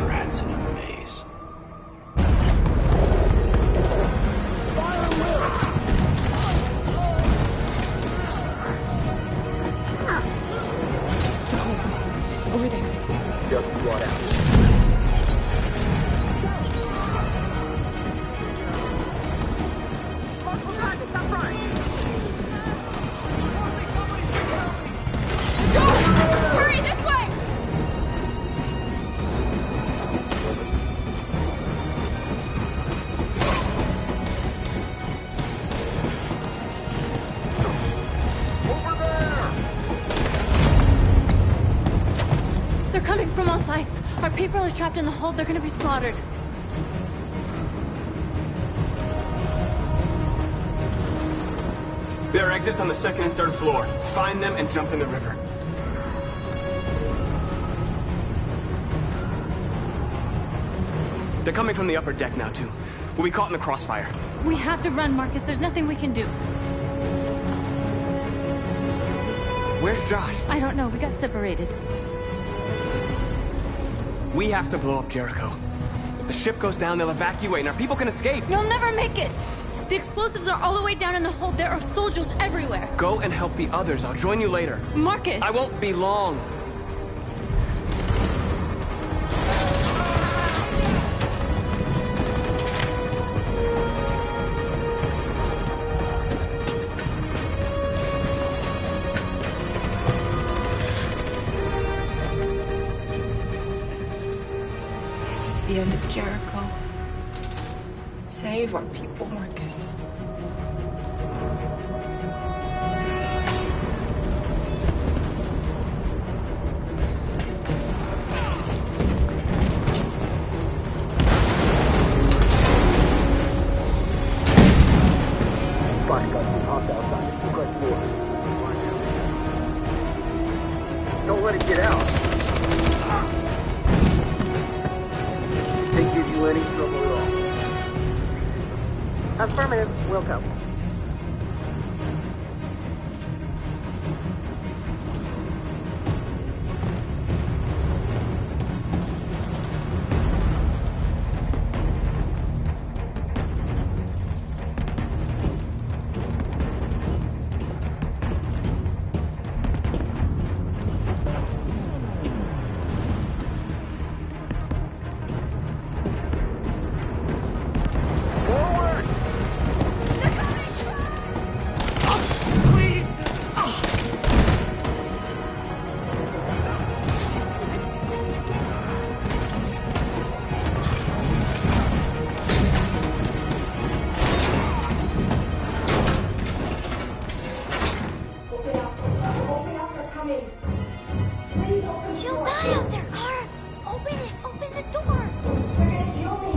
Rats in a maze. Over there. Just brought out. The door! Hurry, this way! They're coming from all sides. Our people are trapped in the hold. They're gonna be slaughtered. There are exits on the second and third floor. Find them and jump in the river. They're coming from the upper deck now, too. We'll be caught in the crossfire. We have to run, Marcus. There's nothing we can do. Where's Josh? I don't know. We got separated. We have to blow up Jericho. If the ship goes down, they'll evacuate and our people can escape. You'll never make it! The explosives are all the way down in the hold. There are soldiers everywhere. Go and help the others. I'll join you later. Marcus! I won't be long. This is the end of Jericho. Save our people, Marcus. Don't let it get out. They give you any trouble at all. Affirmative, will go. She'll die out there, Kara! Open it! Open the door! They're gonna kill me!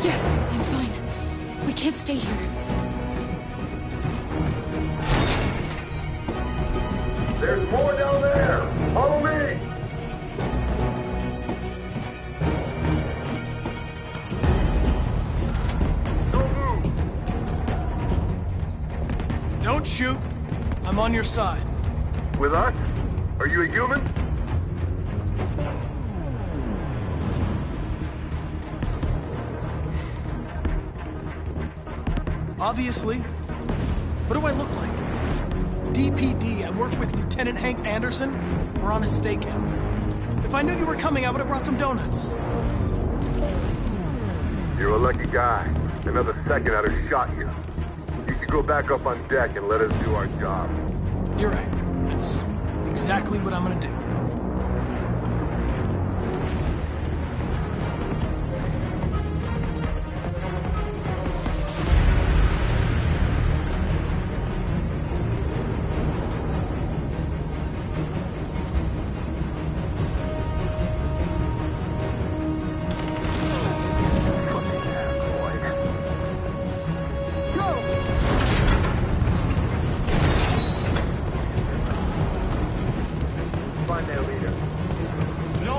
Yes, I'm fine. We can't stay here. There's more down there! Follow me! Don't move! Don't shoot. I'm on your side. With us? Are you a human? Obviously. What do I look like? DPD, I work with Lieutenant Hank Anderson. We're on a stakeout. If I knew you were coming, I would have brought some donuts. You're a lucky guy. Another second I'd have shot you. You should go back up on deck and let us do our job. You're right. That's exactly what I'm gonna do. Find their leader. No!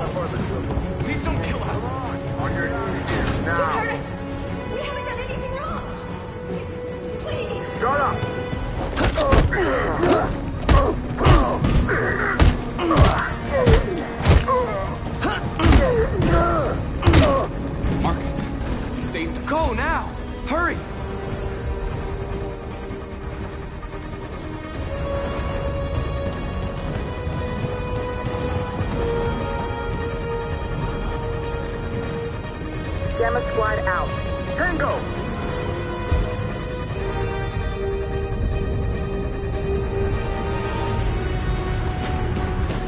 Please don't kill us! On your knees here, now! Don't hurt us! We haven't done anything wrong! Please! Shut up! Marcus, you saved us. Go now! Hurry! Gamma Squad out. Tango!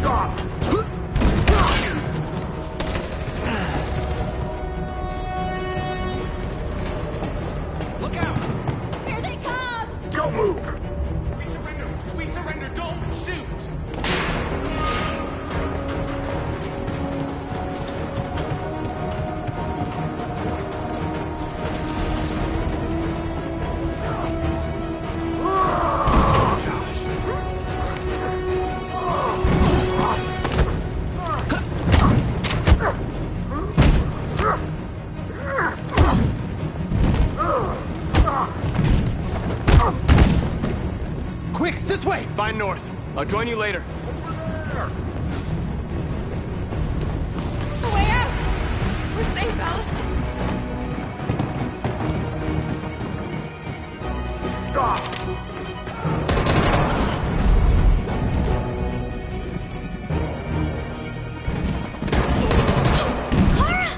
Stop! Look out! Here they come! Don't move! We surrender! We surrender! Don't shoot! Quick, this way! Find North. I'll join you later. The way out! We're safe, Alice. Stop! Kara!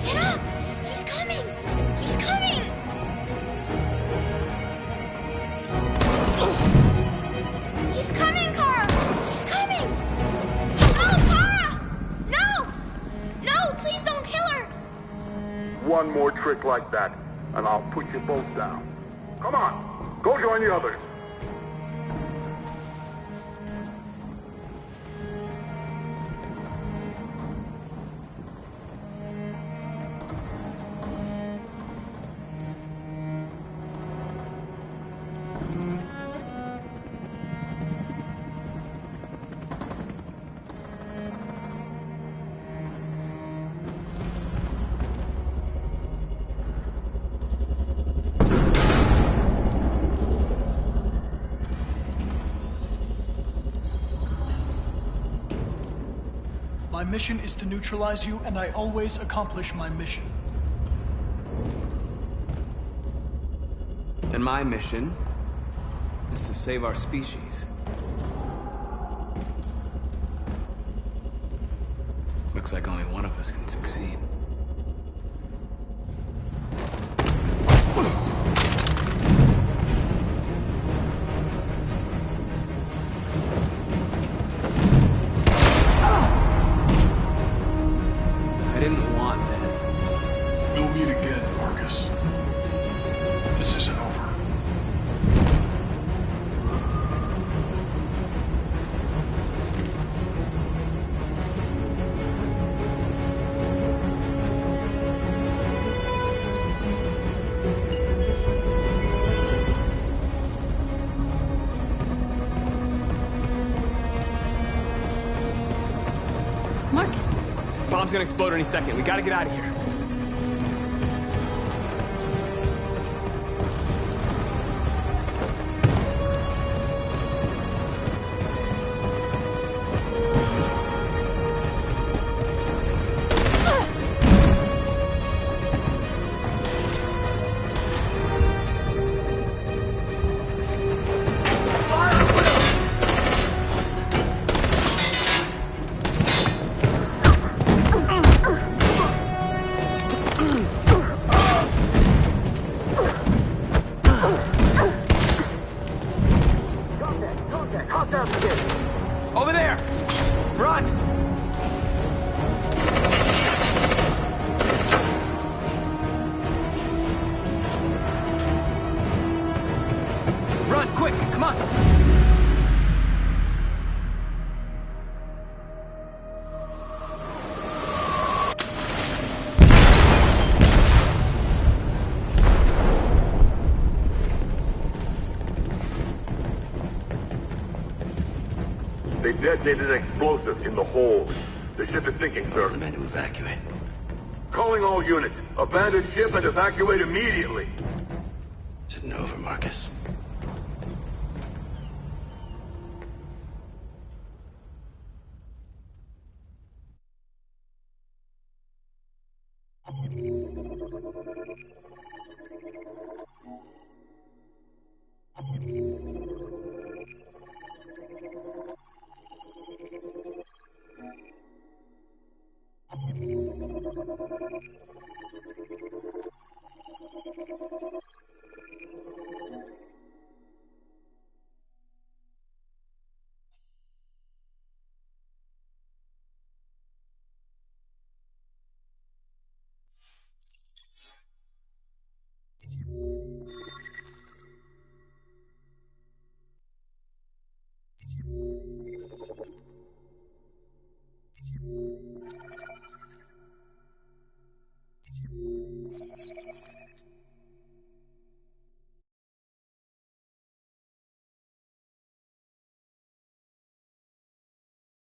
Get up! He's coming! He's coming! He's coming, Kara! He's coming! No, Kara! No! No, please don't kill her! One more trick like that, and I'll put you both down. Come on! Go join the others! My mission is to neutralize you, and I always accomplish my mission. And my mission is to save our species. Looks like only one of us can succeed. I didn't want this. We'll meet again, Marcus. This isn't over. Bomb's gonna explode any second. We gotta get out of here. Over there! Run! Run, quick, come on! They detonated an explosive in the hold. The ship is sinking, sir. The men to evacuate. Calling all units. Abandon ship and evacuate immediately. Is it over, Marcus?